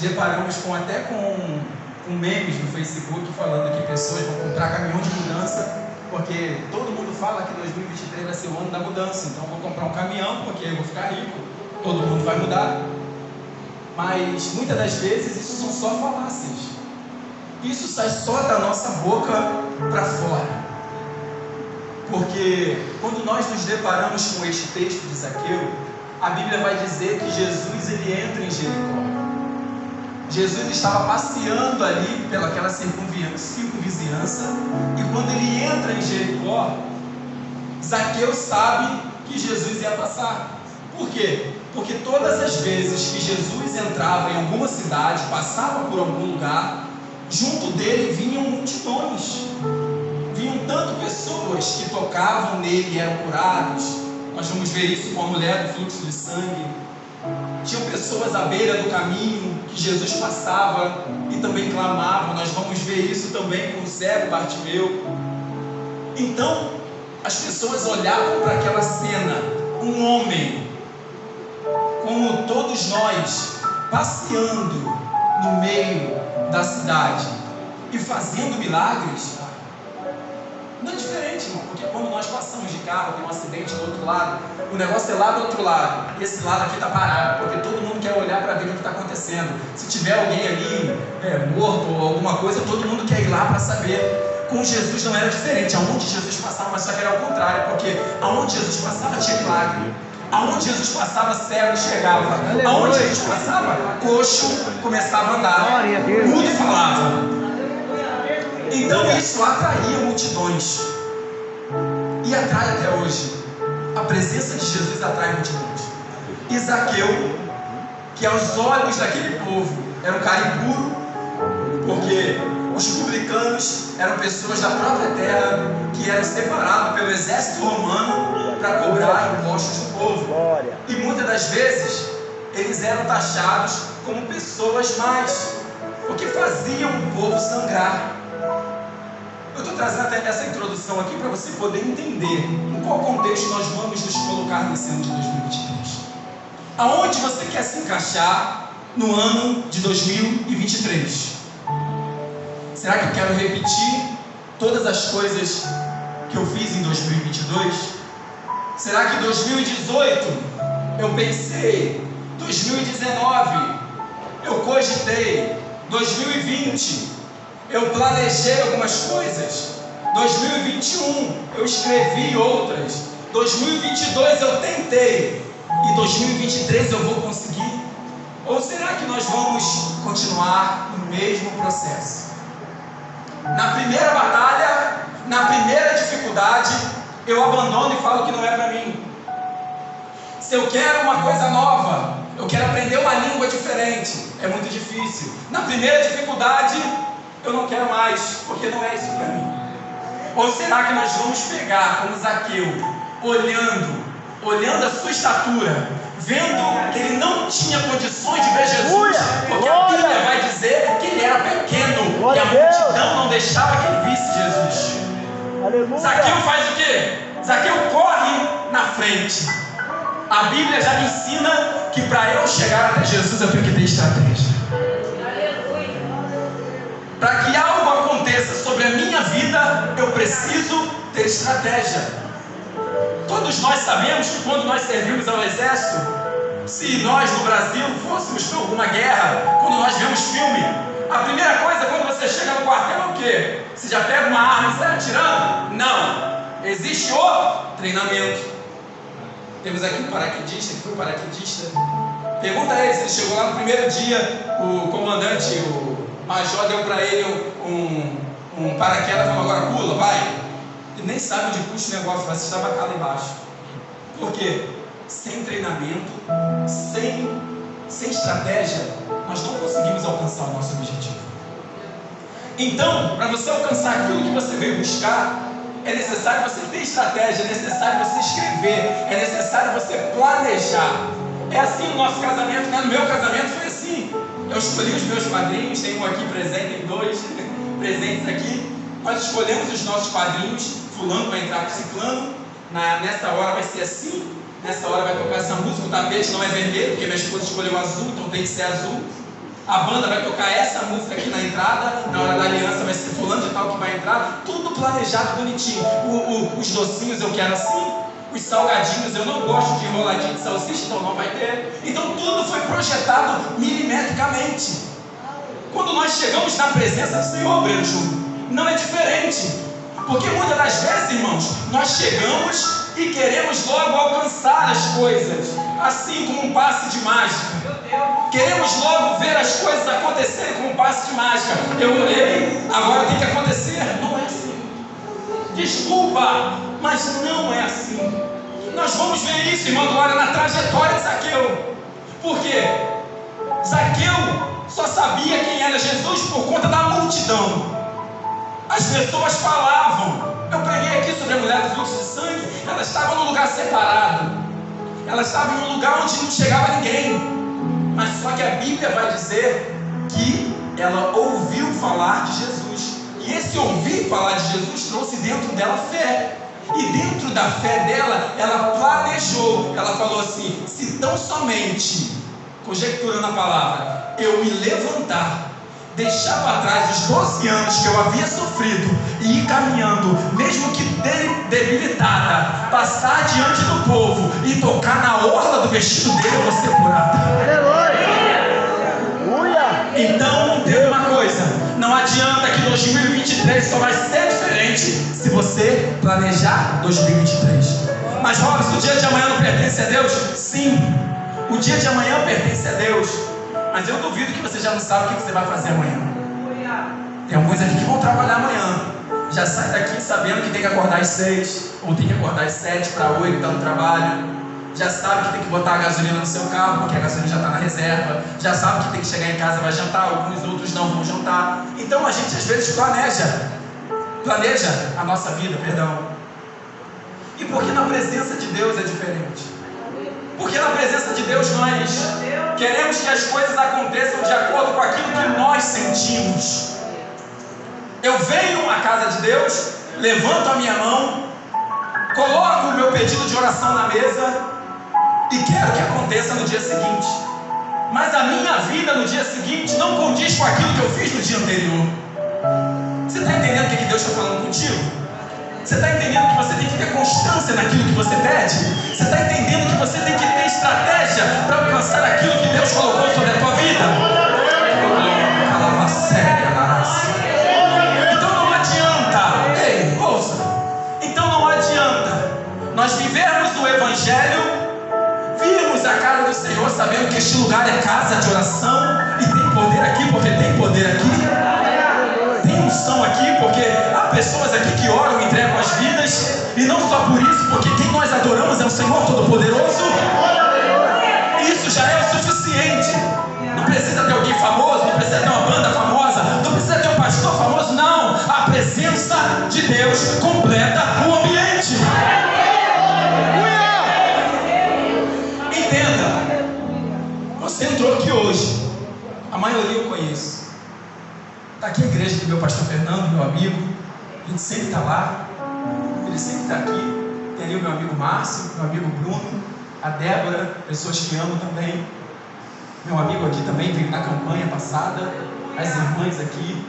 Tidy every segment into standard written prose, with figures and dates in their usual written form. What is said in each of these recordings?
deparamos com memes no Facebook falando que pessoas vão comprar caminhão de mudança, porque todo mundo fala que 2023 vai ser o ano da mudança, então vou comprar um caminhão porque eu vou ficar rico, todo mundo vai mudar. Mas muitas das vezes isso são só falácias. Isso sai só da nossa boca para fora. Porque quando nós nos deparamos com este texto de Zaqueu, a Bíblia vai dizer que Jesus ele entra em Jericó. Jesus estava passeando ali pelaquela circunvizinhança, e quando ele entra em Jericó, Zaqueu sabe que Jesus ia passar. Por quê? Porque todas as vezes que Jesus entrava em alguma cidade, passava por algum lugar, junto dele vinham multidões, vinham tanto pessoas que tocavam nele e eram curados. Nós vamos ver isso com a mulher do fluxo de sangue. Tinham pessoas à beira do caminho que Jesus passava e também clamavam. Nós vamos ver isso também com o cego Bartimeu. Então as pessoas olhavam para aquela cena, um homem como todos nós, passeando no meio da cidade e fazendo milagres. Não é diferente, irmão, porque quando nós passamos de carro, tem um acidente do outro lado, o negócio é lá do outro lado, e esse lado aqui está parado, porque todo mundo quer olhar para ver o que está acontecendo. Se tiver alguém ali morto ou alguma coisa, todo mundo quer ir lá para saber. Com Jesus não era diferente, aonde Jesus passava, mas só que era o contrário, porque aonde Jesus passava tinha milagre. Aonde Jesus passava, cego chegava. Aonde Jesus passava, coxo começava a andar, mudo falava. Então isso atraía multidões, e atrai até hoje. A presença de Jesus atrai multidões. E Zaqueu, que aos olhos daquele povo era um cara impuro, porque os publicanos eram pessoas da própria terra que eram separados pelo exército romano para cobrar impostos do povo. E muitas das vezes eles eram taxados como pessoas más, porque faziam o povo sangrar. Eu estou trazendo até essa introdução aqui para você poder entender em qual contexto nós vamos nos colocar nesse ano de 2023. Aonde você quer se encaixar no ano de 2023? Será que eu quero repetir todas as coisas que eu fiz em 2022? Será que em 2018 eu pensei, 2019 eu cogitei, 2020 eu planejei algumas coisas, 2021 eu escrevi outras, 2022 eu tentei, e 2023 eu vou conseguir? Ou será que nós vamos continuar no mesmo processo? Na primeira batalha, na primeira dificuldade, eu abandono e falo que não é para mim. Se eu quero uma coisa nova, eu quero aprender uma língua diferente, é muito difícil. Na primeira dificuldade, eu não quero mais, porque não é isso para mim. Ou será que nós vamos pegar como Zaqueu, olhando a sua estatura, vendo que ele não tinha condições de ver Jesus, porque a Bíblia vai dizer que ele era pequeno e a multidão não deixava que ele visse Jesus. Zaqueu faz o quê? Zaqueu corre na frente. A Bíblia já me ensina que para eu chegar até Jesus eu tenho que ter estratégia. Para que algo aconteça sobre a minha vida, eu preciso ter estratégia. Todos nós sabemos que quando nós servimos ao exército, se nós no Brasil fôssemos para alguma guerra, quando nós vemos filme, a primeira coisa quando você chega no quartel é o quê? Você já pega uma arma e sai atirando? Não. Existe o treinamento. Temos aqui um paraquedista, que foi paraquedista. Pergunta a ele, se ele chegou lá no primeiro dia, o comandante, o major deu para ele um paraquedas, falou, agora pula, vai. Ele nem sabe onde puxa o negócio, vai se estabacar lá embaixo. Por quê? Sem treinamento, sem estratégia, nós não conseguimos alcançar o nosso objetivo. Então, para você alcançar aquilo que você veio buscar, é necessário você ter estratégia, é necessário você escrever, é necessário você planejar. É assim no nosso casamento, né? No meu casamento foi assim. Eu escolhi os meus padrinhos, tem um aqui presente, tem dois presentes aqui. Nós escolhemos os nossos padrinhos, fulano vai entrar com ciclano, nessa hora vai ser assim, nessa hora vai tocar essa música, o tapete não é vermelho, porque minha esposa escolheu azul, então tem que ser azul. A banda vai tocar essa música aqui na entrada, na hora da aliança vai ser fulano de tal que vai entrar, tudo planejado bonitinho. Os docinhos eu quero assim, os salgadinhos eu não gosto de enroladinho de salsicha, então não vai ter. Então tudo foi projetado milimetricamente. Quando nós chegamos na presença do Senhor, Breno Júnior, não é diferente. Porque muitas das vezes, irmãos, nós chegamos e queremos logo alcançar as coisas, assim como um passe de mágica. Queremos logo ver as coisas acontecerem como um passe de mágica. Eu orei, agora tem que acontecer. Não é assim. Desculpa, mas não é assim. Nós vamos ver isso, irmão Glória, na trajetória de Zaqueu. Por quê? Zaqueu só sabia quem era Jesus por conta da multidão. As pessoas falavam. Eu preguei aqui sobre a mulher do fluxo de sangue. Ela estava num lugar separado. Ela estava em um lugar onde não chegava ninguém. Mas só que a Bíblia vai dizer que ela ouviu falar de Jesus. E esse ouvir falar de Jesus trouxe dentro dela fé. E dentro da fé dela, ela planejou. Ela falou assim: se tão somente, conjecturando a palavra, eu me levantar, deixar para trás os 12 anos que eu havia sofrido e ir caminhando, mesmo que debilitada, passar diante do povo e tocar na orla do vestido dele, eu vou ser curada. Então, entenda uma coisa: não adianta que 2023 só vai ser diferente se você planejar 2023. Mas Robson, o dia de amanhã não pertence a Deus? Sim, o dia de amanhã pertence a Deus. Mas eu duvido que você já não sabe o que você vai fazer amanhã. Tem alguns aqui que vão trabalhar amanhã. Já sai daqui sabendo que tem que acordar às 6, ou tem que acordar às 7 para 8, está no trabalho. Já sabe que tem que botar a gasolina no seu carro, porque a gasolina já está na reserva. Já sabe que tem que chegar em casa e vai jantar, alguns outros não vão jantar. Então a gente às vezes planeja a nossa vida, perdão. E porque na presença de Deus é diferente. Porque na presença de Deus nós queremos que as coisas aconteçam de acordo com aquilo que nós sentimos. Eu venho à casa de Deus, levanto a minha mão, coloco o meu pedido de oração na mesa e quero que aconteça no dia seguinte. Mas a minha vida no dia seguinte não condiz com aquilo que eu fiz no dia anterior. Você está entendendo o que Deus está falando contigo? Você está entendendo que você tem que ter constância naquilo que você pede? Você está entendendo que você tem que ter estratégia para alcançar aquilo que Deus colocou sobre a tua vida? Então não adianta, ei, ouça. Então não adianta nós vivermos o Evangelho, virmos a casa do Senhor sabendo que este lugar é casa de oração e tem poder aqui, porque tem poder aqui. Tem unção aqui, porque há pessoas aqui que oram e entregam as vidas. E não só por isso, porque quem nós adoramos é o Senhor Todo-Poderoso. Isso já é o suficiente. Não precisa ter alguém famoso, não precisa ter uma banda famosa, não precisa ter um pastor famoso, não. A presença de Deus completa o ambiente. Entenda, você entrou aqui hoje, a maioria eu conheço. Está aqui a igreja do meu pastor Fernando, meu amigo. A gente sempre está lá, ele sempre está aqui. Tem ali o meu amigo Márcio, meu amigo Bruno, a Débora, pessoas que amo também. Meu amigo aqui também veio na campanha passada, as irmãs aqui.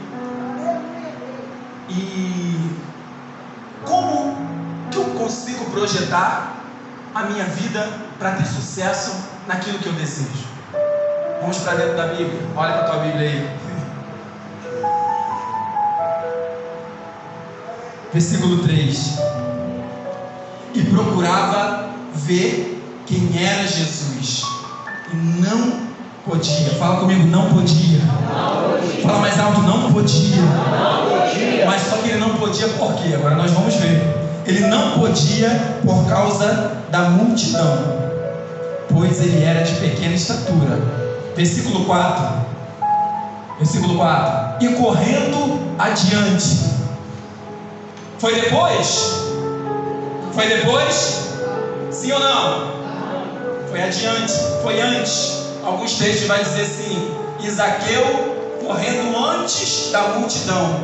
E como que eu consigo projetar a minha vida para ter sucesso naquilo que eu desejo? Vamos para dentro da Bíblia. Olha para a tua Bíblia aí. Versículo 3. E procurava ver quem era Jesus, e não podia. Fala comigo, não podia. Fala mais alto, não podia. Mas só que ele não podia por quê? Agora nós vamos ver. Ele não podia por causa da multidão, pois ele era de pequena estatura. Versículo 4. E correndo adiante. Foi depois? Sim ou não? Foi adiante, foi antes. Alguns textos vai dizer assim: e Zaqueu correndo antes da multidão,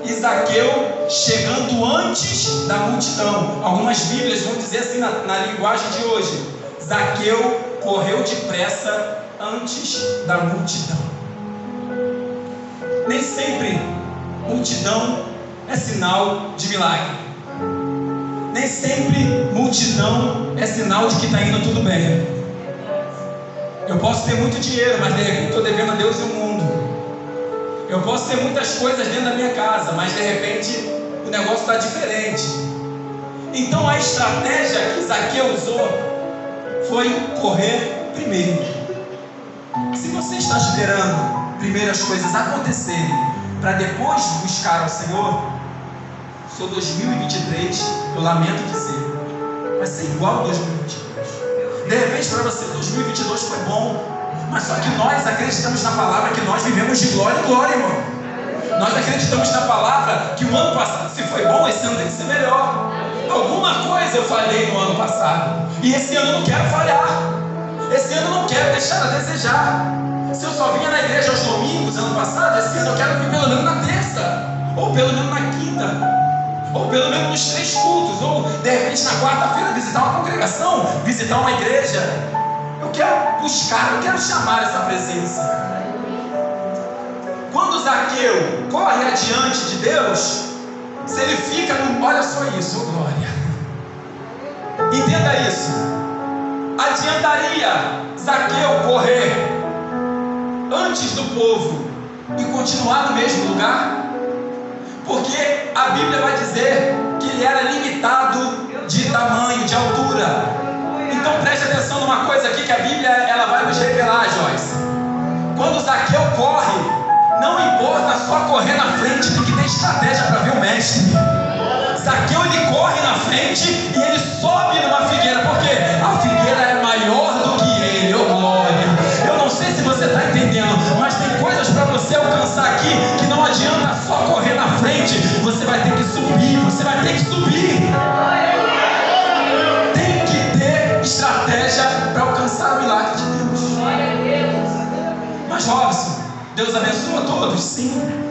e Zaqueu chegando antes da multidão. Algumas Bíblias vão dizer assim na linguagem de hoje: Zaqueu correu depressa antes da multidão. multidão é sinal de milagre. Nem sempre multidão é sinal de que está indo tudo bem. Eu posso ter muito dinheiro, mas de repente estou devendo a Deus e o mundo. Eu posso ter muitas coisas dentro da minha casa, mas de repente o negócio está diferente. Então a estratégia que Zaqueu usou foi correr primeiro. Se você está esperando primeiro as coisas acontecerem para depois buscar ao Senhor, sou 2023, eu lamento dizer, vai ser igual a 2022. De repente para você 2022 foi bom, mas só que nós acreditamos na palavra que nós vivemos de glória em glória, irmão. Nós acreditamos na palavra que o ano passado, se foi bom, esse ano tem que ser melhor. Alguma coisa eu falhei no ano passado, e esse ano eu não quero falhar. Esse ano eu não quero deixar a desejar. Se eu só vinha na igreja aos domingos ano passado, esse ano eu quero vir pelo menos na terça, ou pelo menos na quinta, ou pelo menos nos 3 cultos, ou de repente na quarta-feira visitar uma congregação, visitar uma igreja. Eu quero buscar, eu quero chamar essa presença. Quando Zaqueu corre adiante de Deus, se ele fica no... Olha só isso, oh glória. Entenda isso. Adiantaria Zaqueu correr antes do povo e continuar no mesmo lugar? Porque a Bíblia vai dizer que ele era limitado de tamanho, de altura. Então preste atenção numa coisa aqui que a Bíblia ela vai nos revelar, Joyce. Quando Zaqueu corre, não importa só correr na frente, tem que ter estratégia para ver o mestre. Zaqueu ele corre na frente e ele sobe numa figueira, porque a figueira é maior do que ele, oh glória. Eu não sei se você está entendendo, mas tem coisas para você alcançar aqui que não adianta só correr na frente, você vai ter que subir, você vai ter que subir. Tem que ter estratégia para alcançar o milagre de Deus. Mas Robson, Deus abençoa todos? Sim.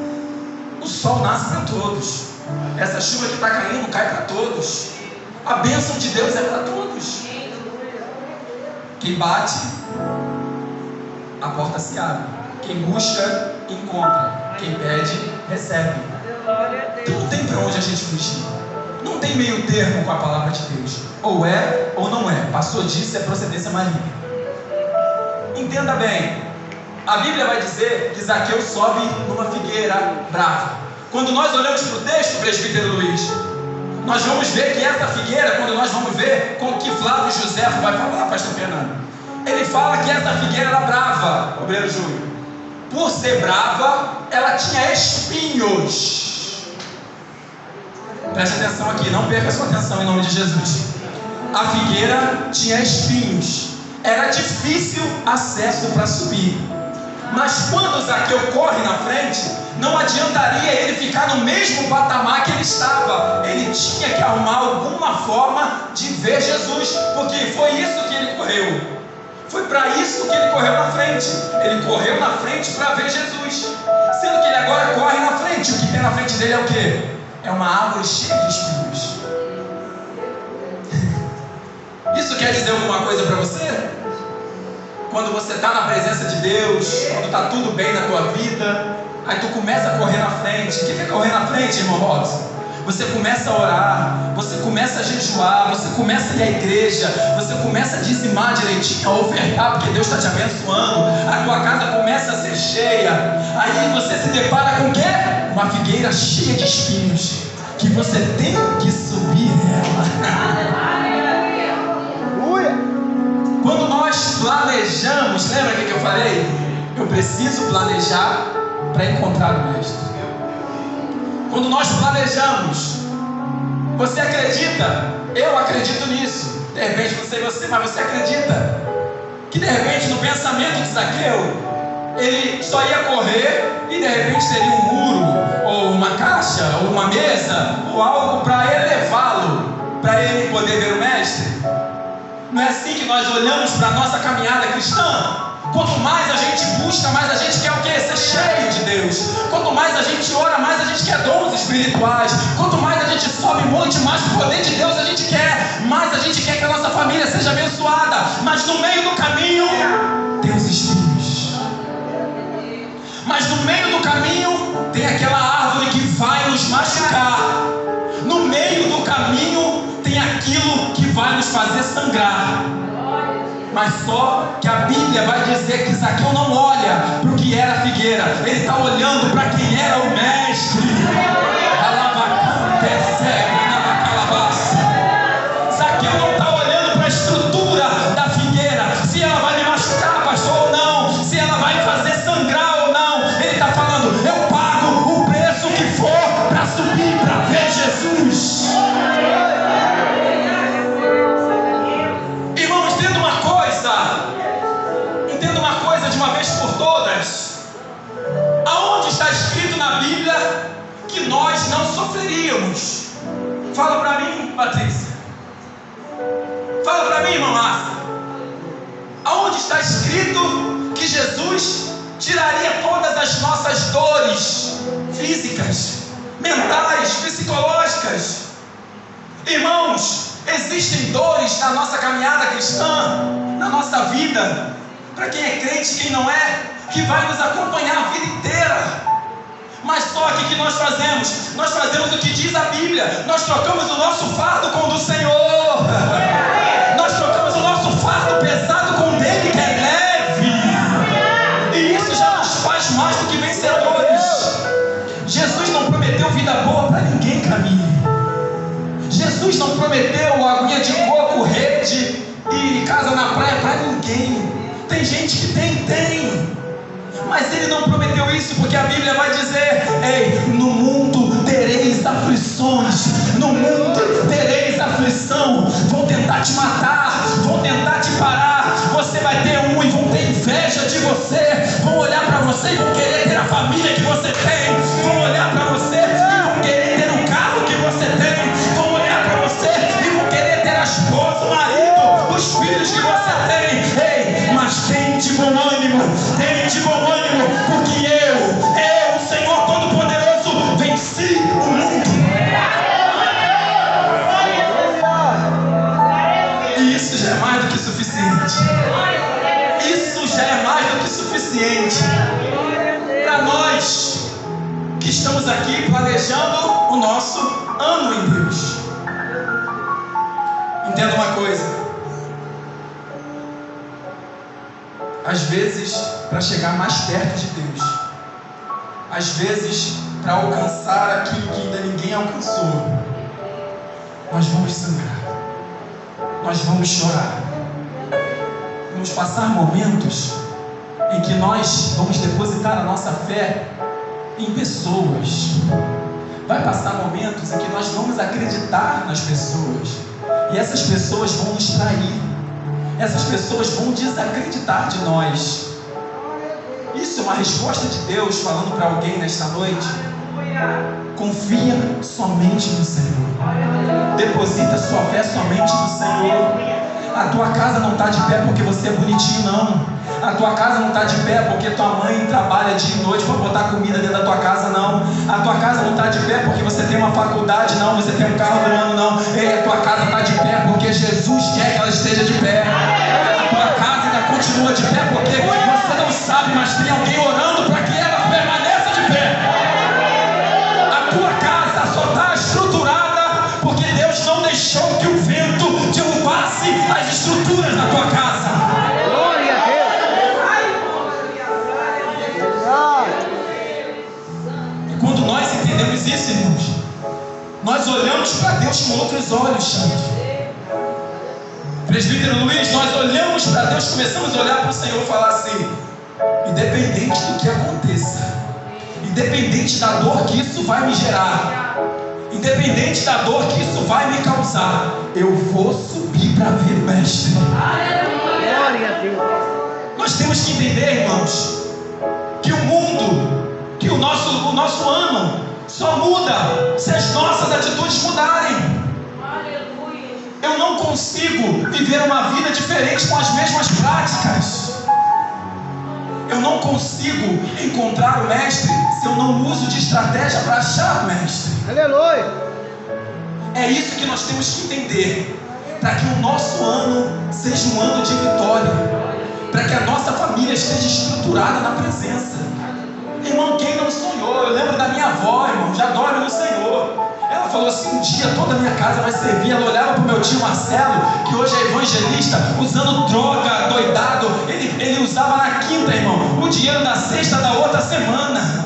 O sol nasce para todos. Essa chuva que está caindo cai para todos. A bênção de Deus é para todos. Quem bate, a porta se abre. Quem busca, encontra. Quem pede, recebe. Então não tem para onde a gente fugir. Não tem meio termo com a palavra de Deus. Ou é ou não é. Passou disso, é procedência maligna. Entenda bem. A Bíblia vai dizer que Zaqueu sobe numa figueira brava. Quando nós olhamos para o texto, presbítero Luiz, nós vamos ver que essa figueira, quando nós vamos ver com o que Flávio José vai falar, pastor Fernando, ele fala que essa figueira era brava, obreiro Júlio. Por ser brava, ela tinha espinhos. Preste atenção aqui, não perca sua atenção em nome de Jesus. A figueira tinha espinhos. Era difícil acesso para subir. Mas quando Zaqueu corre na frente, não adiantaria ele ficar no mesmo patamar que ele estava. Ele tinha que arrumar alguma forma de ver Jesus, porque foi isso que ele correu. Foi para isso que ele correu na frente. Ele correu na frente para ver Jesus. Sendo que ele agora corre na frente. O que tem na frente dele é o quê? É uma árvore cheia de espinhos. Isso quer dizer alguma coisa para você? Quando você está na presença de Deus, quando está tudo bem na tua vida, aí tu começa a correr na frente. O que é correr na frente, irmão Robson? Você começa a orar, você começa a jejuar, você começa a ir à igreja, você começa a dizimar direitinho, a ofertar, porque Deus está te abençoando, a tua casa começa a ser cheia. Aí você se depara com o quê? Uma figueira cheia de espinhos, que você tem que subir nela. Quando nós planejamos, lembra o que eu falei? Eu preciso planejar para encontrar o mestre. Quando nós planejamos, você acredita? Eu acredito nisso. De repente não sei você, mas você acredita que de repente no pensamento de Zaqueu, ele só ia correr e de repente teria um muro, ou uma caixa, ou uma mesa, ou algo para elevá-lo, para ele poder ver o mestre? Não é assim que nós olhamos para a nossa caminhada cristã? Quanto mais a gente busca, mais a gente quer o quê? Ser cheio de Deus. Quanto mais a gente ora, mais a gente quer dons espirituais. Quanto mais a gente sobe monte, mais o poder de Deus a gente quer. Mais a gente quer que a nossa família seja abençoada. Mas no meio do caminho tem os espinhos. Mas no meio do caminho tem aquela árvore que vai nos machucar. No meio do caminho tem aquilo que vai nos fazer sangrar. Mas só que a Bíblia vai dizer que Zaqueu não olha para o que era a figueira, ele está olhando para quem era o mestre. Zaqueu não está olhando para a estrutura da figueira, se ela vai me machucar, pastor, ou não, se ela vai fazer sangrar ou não. Ele está falando: eu pago o preço que for para subir para ver Jesus. Irmãos, entenda uma coisa de uma vez por todas. Aonde está escrito na Bíblia que nós não sofreríamos? Fala para mim, Patrícia. Fala para mim, irmã Márcia. Aonde está escrito que Jesus tiraria todas as nossas dores físicas, mentais, psicológicas? Irmãos, existem dores na nossa caminhada cristã, na nossa vida, para quem é crente e quem não é, que vai nos acompanhar a vida inteira. Mas só que o que nós fazemos? Nós fazemos o que diz a Bíblia. Nós trocamos o nosso fardo com o do Senhor. Nós trocamos o nosso fardo pesado com o dele que é leve. E isso já nos faz mais do que vencedores. Jesus não prometeu vida boa para ninguém, Camille. Jesus não prometeu aguinha de coco, rede e casa na praia para ninguém. Tem gente que tem. Mas ele não prometeu isso, porque a Bíblia vai dizer: ei, no mundo tereis aflições, no mundo tereis aflição. Vão tentar te matar, vão tentar te parar. Você vai ter e vão ter inveja de você. Vão olhar para você e vão querer ter a família que você tem. Vão olhar para você e vão querer ter o carro que você tem. Vão olhar para você e vão querer ter a esposa, o marido, os filhos que você tem. Ei, mas tem de bom ânimo, porque eu, o Senhor Todo-Poderoso, venci o mundo. E isso já é mais do que suficiente. Isso já é mais do que suficiente para nós que estamos aqui planejando o nosso ano em Deus. Entenda uma coisa. Às vezes, para chegar mais perto de Deus, às vezes, para alcançar aquilo que ainda ninguém alcançou, nós vamos sangrar, nós vamos chorar, vamos passar momentos em que nós vamos depositar a nossa fé em pessoas. Vai passar momentos em que nós vamos acreditar nas pessoas, e essas pessoas vão nos trair. Essas pessoas vão desacreditar de nós. Isso é uma resposta de Deus falando para alguém nesta noite. Confia somente no Senhor. Deposita sua fé somente no Senhor. A tua casa não está de pé porque você é bonitinho, não. A tua casa não está de pé porque tua mãe trabalha dia e noite para botar comida dentro da tua casa, não. A tua casa não está de pé porque você tem uma faculdade, não. Você tem um carro do ano, não. Ei, a tua casa está de pé porque Jesus quer que ela esteja de pé. A tua casa ainda continua de pé porque você não sabe, mas tem alguém orando para que ela permaneça de pé. A tua casa só está estruturada porque Deus não deixou que o vento derrubasse as estruturas da tua casa. Nós entendemos isso, irmãos. Nós olhamos para Deus com outros olhos, Xande. Presbítero Luiz, nós olhamos para Deus, começamos a olhar para o Senhor e falar assim: independente do que aconteça, independente da dor que isso vai me gerar, independente da dor que isso vai me causar, eu vou subir para ver o Mestre. Glória a Deus. Nós temos que entender, irmãos, que o mundo, que o nosso ano só muda se as nossas atitudes mudarem. Eu não consigo viver uma vida diferente com as mesmas práticas. Eu não consigo encontrar o Mestre se eu não uso de estratégia para achar o Mestre. Aleluia! É isso que nós temos que entender, para que o nosso ano seja um ano de vitória, para que a nossa família esteja estruturada na presença. Irmão, quem não sonhou? Eu lembro da minha avó, irmão, já adore no Senhor. Ela falou assim: um dia toda a minha casa vai servir. Ela olhava para o meu tio Marcelo, que hoje é evangelista, usando droga, doidado. Ele usava na quinta, irmão, o dinheiro da sexta da outra semana.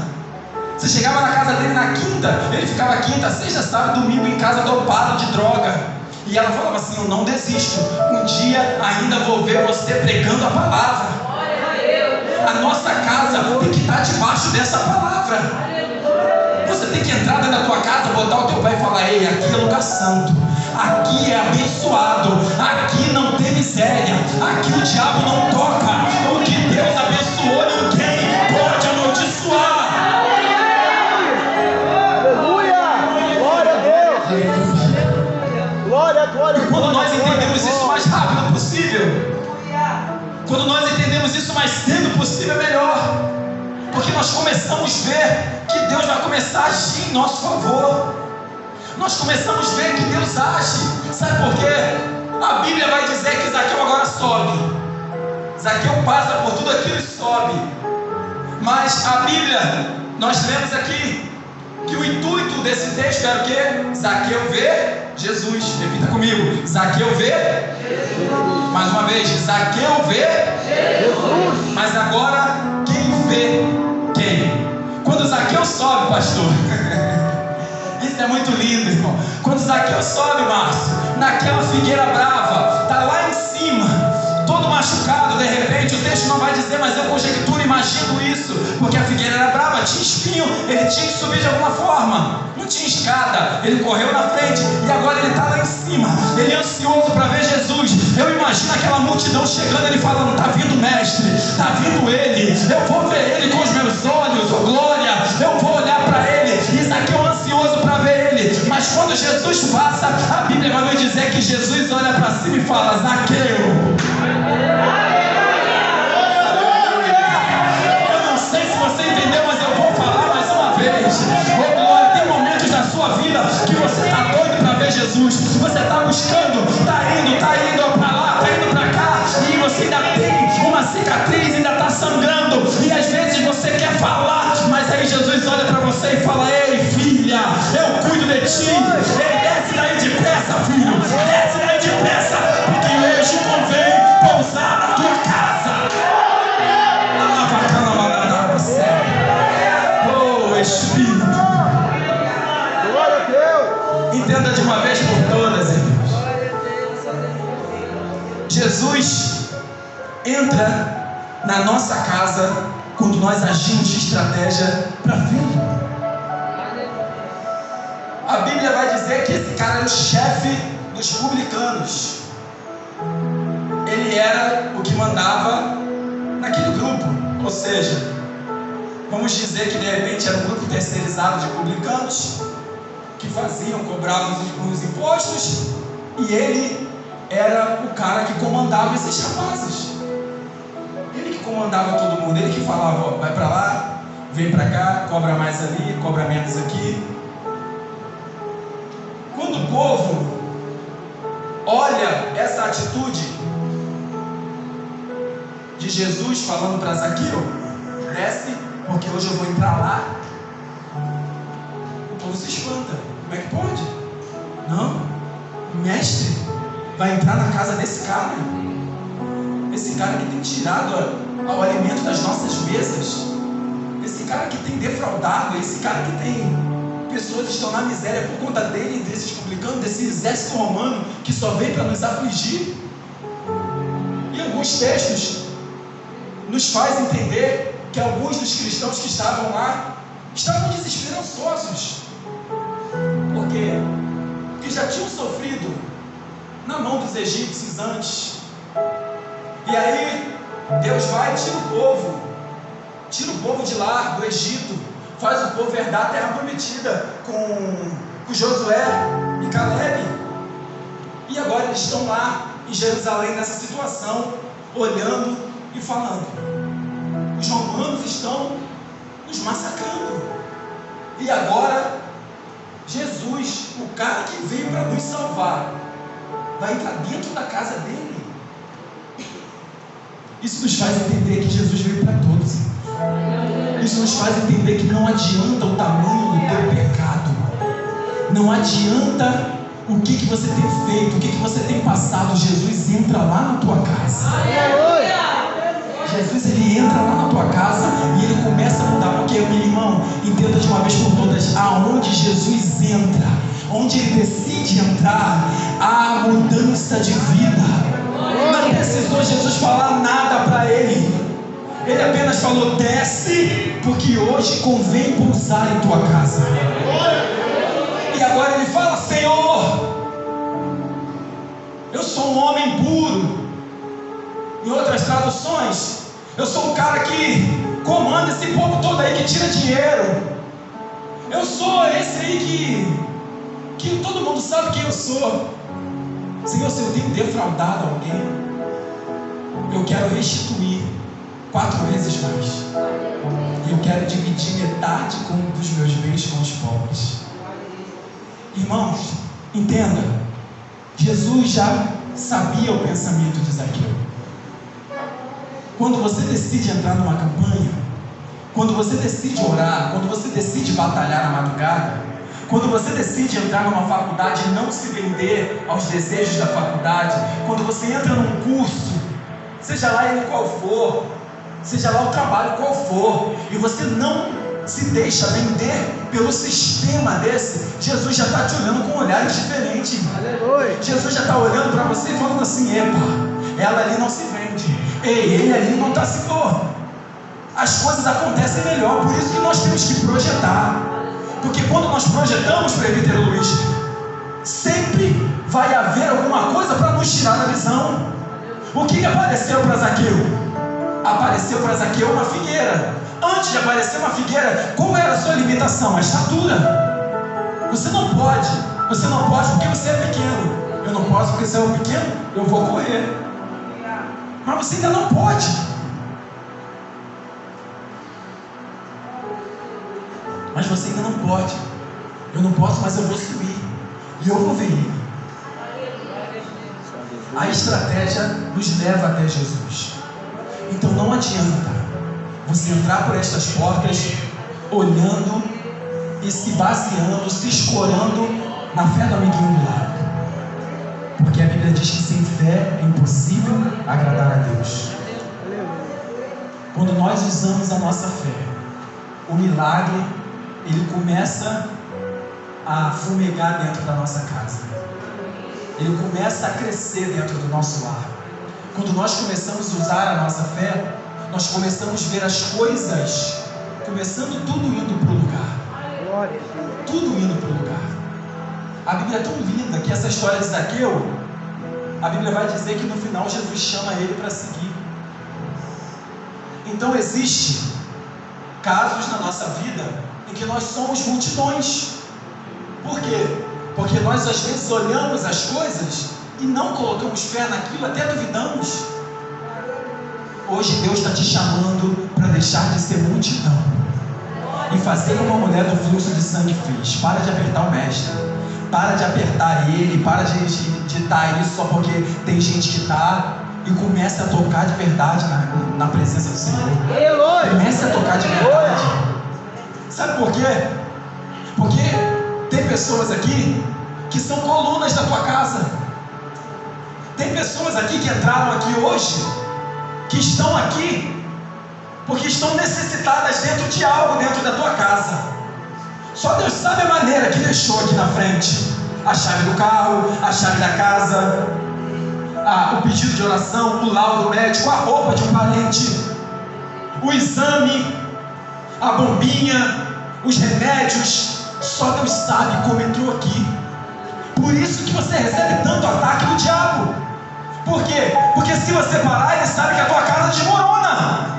Você chegava na casa dele na quinta, ele ficava quinta, sexta, sábado, domingo em casa dopado de droga. E ela falava assim: eu não desisto, um dia ainda vou ver você pregando a palavra. A nossa casa tem que estar debaixo dessa palavra. Você tem que entrar dentro da tua casa, botar o teu pé e falar: ei, aqui é lugar santo, aqui é abençoado, aqui não tem miséria, aqui o diabo não toca. O que Deus abençoou, ninguém pode amaldiçoar. Quando nós entendemos isso o mais rápido possível, quando nós entendemos isso o mais cedo possível, é melhor, porque nós começamos a ver que Deus vai começar a agir em nosso favor. Nós começamos a ver que Deus age. Sabe por quê? A Bíblia vai dizer que Zaqueu agora sobe. Zaqueu passa por tudo aquilo e sobe. Mas a Bíblia, nós lemos aqui que o intuito desse texto era o quê? Zaqueu vê Jesus. Repita comigo: Zaqueu vê Jesus. Mais uma vez: Zaqueu vê Jesus. Mas agora, quem vê quem? Quando Zaqueu sobe, pastor, isso é muito lindo, irmão. Quando Zaqueu sobe, Márcio, naquela figueira brava, está lá em cima, todo machucado, de repente, o texto não vai dizer, mas eu conjecturo, imagino isso, porque a figueira era brava, tinha espinho, ele tinha que subir de alguma forma, não tinha escada, ele correu na frente, e agora ele está lá em cima, ele é ansioso para ver Jesus. Eu imagino aquela multidão chegando, ele falando: está vindo o mestre, está vindo ele, eu vou ver ele com os meus olhos, oh glória, eu vou olhar para ele. E Zaqueu ansioso para ver ele, mas quando Jesus passa, a Bíblia vai nos dizer que Jesus olha para cima e fala: Zaqueu. Eu não sei se você entendeu, mas eu vou falar mais uma vez. Oh glória, tem momentos da sua vida que você está doido para ver Jesus, você está buscando, está indo para lá, está indo para cá, e você ainda tem uma cicatriz, ainda está sangrando, e às vezes você quer falar, mas aí Jesus olha para você e fala: ei filha, eu cuido de ti. Ei, desce daí depressa, filho, desce daí depressa, porque hoje convém pousar na tua casa. Oh Espírito, glória a Deus. Entenda de uma vez por todas, irmãos, Jesus entra na nossa casa quando nós agimos de estratégia para frente. A Bíblia vai dizer que esse cara era o chefe dos publicanos. Ele era o que mandava naquele grupo. Ou seja, vamos dizer que de repente era um grupo terceirizado de publicanos que faziam, cobravam os impostos, e ele era o cara que comandava esses rapazes. Ele que comandava todo mundo, ele que falava: ó, vai para lá, vem para cá, cobra mais ali, cobra menos aqui. Quando o povo olha essa atitude de Jesus falando para Zaqueu: desce, porque hoje eu vou entrar lá, o povo se espanta. Como é que pode? Não, o mestre vai entrar na casa desse cara, esse cara que tem tirado o alimento das nossas mesas, esse cara que tem defraudado, esse cara que tem pessoas que estão na miséria por conta dele, desses publicanos, desse exército romano que só veio para nos afligir. E alguns textos nos faz entender que alguns dos cristãos que estavam lá estavam desesperançosos. Por quê? Porque já tinham sofrido na mão dos egípcios antes. E aí Deus vai e tira o povo de lá, do Egito, faz o povo herdar a terra prometida com Josué e Caleb. E agora eles estão lá em Jerusalém nessa situação, olhando e falando: os romanos estão nos massacrando. E agora Jesus, o cara que veio para nos salvar, vai entrar dentro da casa dele. Isso nos faz entender que Jesus veio para todos. Isso nos faz entender que não adianta o tamanho do teu pecado. Não adianta o que você tem feito, o que você tem passado. Jesus entra lá na tua casa. Jesus, ele entra lá na tua casa e ele começa a mudar. Porque, meu irmão, entenda de uma vez por todas: aonde Jesus entra, onde ele decide entrar, há mudança de vida. Não precisou Jesus falar nada para ele. Ele apenas falou: desce, porque hoje convém pousar em tua casa. E agora ele fala: Senhor, eu sou um homem puro. Em outras traduções, eu sou o cara que comanda esse povo todo aí, que tira dinheiro. Eu sou esse aí que todo mundo sabe quem eu sou. Senhor, se eu tenho defraudado alguém, eu quero restituir 4 vezes mais. E eu quero dividir metade dos meus bens com os pobres. Irmãos, entenda, Jesus já sabia o pensamento de Zaqueu. Quando você decide entrar numa campanha, quando você decide orar, quando você decide batalhar na madrugada, quando você decide entrar numa faculdade e não se vender aos desejos da faculdade, quando você entra num curso, seja lá ele qual for, seja lá o trabalho qual for, e você não se deixa vender pelo sistema desse, Jesus já está te olhando com olhares diferentes. Jesus já está olhando para você e falando assim: epa, ela ali não se vende, ei, ele ali não está se dor. As coisas acontecem melhor. Por isso que nós temos que projetar. Porque quando nós projetamos, presbítero Luiz, sempre vai haver alguma coisa para nos tirar da visão. O que apareceu para Zaqueu? Apareceu para Zaqueu uma figueira. Antes de aparecer uma figueira, qual era a sua limitação? A estatura. Você não pode porque você é pequeno. Eu não posso porque você é pequeno, eu vou correr. Mas você ainda não pode. Mas você ainda não pode. Eu não posso, mas eu vou subir. E eu vou ver ele. A estratégia nos leva até Jesus. Então não adianta você entrar por estas portas olhando e se baseando, se escorando na fé do amiguinho do lado. Porque a Bíblia diz que sem fé é impossível agradar a Deus. Quando nós usamos a nossa fé, o milagre, ele começa a fumegar dentro da nossa casa. Ele começa a crescer dentro do nosso lar. Quando nós começamos a usar a nossa fé, nós começamos a ver as coisas começando tudo indo para o lugar. Tudo indo para o lugar. A Bíblia é tão linda que essa história de Zaqueu, a Bíblia vai dizer que no final Jesus chama ele para seguir. Então existe casos na nossa vida em que nós somos multidões. Por quê? Porque nós às vezes olhamos as coisas e não colocamos fé naquilo, até duvidamos. Hoje Deus está te chamando para deixar de ser multidão e fazer como a mulher do fluxo de sangue fez. Para de apertar o mestre, para de apertar ele, para de ditar isso só porque tem gente que está, e comece a tocar de verdade na presença do Senhor. Comece a tocar de verdade. Sabe por quê? Porque tem pessoas aqui que são colunas da tua casa. Tem pessoas aqui que entraram aqui hoje, que estão aqui porque estão necessitadas dentro de algo dentro da tua casa. Só Deus sabe a maneira que deixou aqui na frente. A chave do carro, a chave da casa, o pedido de oração, o laudo médico, a roupa de um parente, o exame, a bombinha, os remédios. Só Deus sabe como entrou aqui. Por isso que você recebe tanto ataque do diabo. Por quê? Porque se você parar, ele sabe que a tua casa desmorona.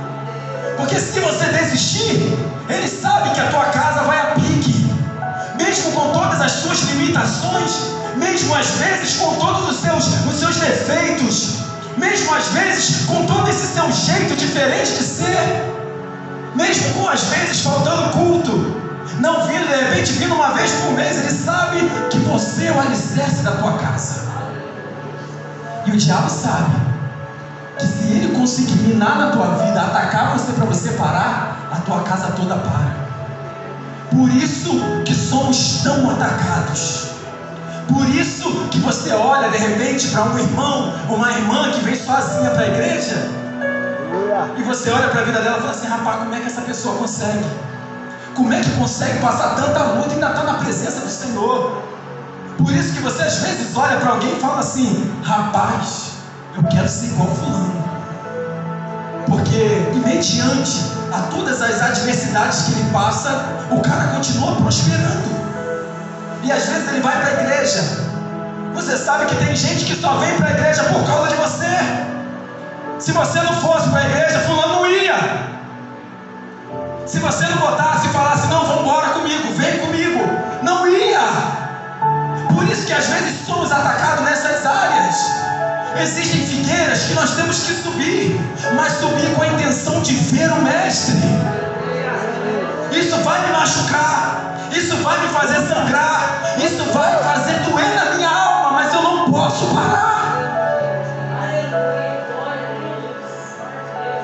Porque se você desistir, ele sabe que a tua casa vai a pique. Mesmo com todas as suas limitações, mesmo às vezes com todos os seus defeitos, mesmo às vezes com todo esse seu jeito diferente de ser, mesmo com às vezes faltando culto, não vindo, de repente vindo uma vez por mês, ele sabe que você é o alicerce da tua casa. E o diabo sabe que se ele conseguir minar na tua vida, atacar você para você parar, a tua casa toda para. Por isso que somos somos tão atacados. Por isso que você olha de repente para um irmão, uma irmã que vem sozinha para a igreja, e você olha para a vida dela e fala assim: rapaz, como é que essa pessoa consegue? Como é que consegue passar tanta luta e ainda está na presença do Senhor? Por isso que você às vezes olha para alguém e fala assim: rapaz, eu quero ser igual fulano. Porque mediante a todas as adversidades que ele passa, o cara continua prosperando. E às vezes ele vai para a igreja. Você sabe que tem gente que só vem para a igreja por causa de você. Se você não fosse para a igreja, fulano não ia. Se você não botasse e falasse: não, vamos embora comigo, vem comigo, não ia. Por isso que às vezes somos atacados nessas áreas. Existem figueiras que nós temos que subir, mas subir com a intenção de ver o Mestre. Isso vai me machucar, isso vai me fazer sangrar, isso vai fazer doer na minha alma, mas eu não posso parar.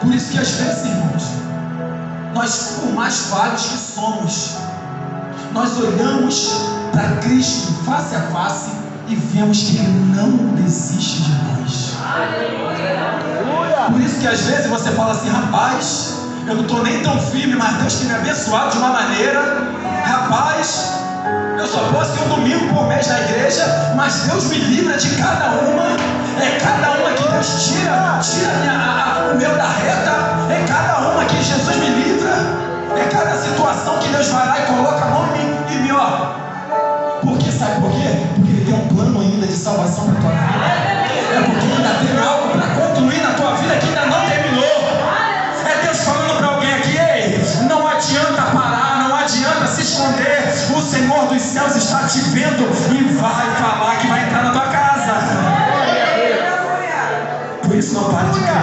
Por isso que às vezes, irmãos, nós, por mais falhos que somos, nós olhamos para Cristo face a face e vemos que Ele não desiste de nós. Por isso que às vezes você fala assim: rapaz, eu não estou nem tão firme, mas Deus tem me abençoado de uma maneira. Rapaz, eu só posso ir um domingo por mês na igreja, mas Deus me livra de cada uma. É cada uma que Deus tira o meu da reta. É cada uma que Jesus me livra. É cada situação que Deus vai lá e coloca a mão em mim e me ó. Porque sabe por quê? Porque Ele tem um plano ainda de salvação para a tua vida. É porque ainda tem algo para concluir na tua vida que ainda não terminou. É Deus falando para alguém aqui: ei, não adianta parar, não adianta se esconder. O Senhor dos céus está te vendo e vai falar que vai entrar na tua casa. Por isso não pare de crer.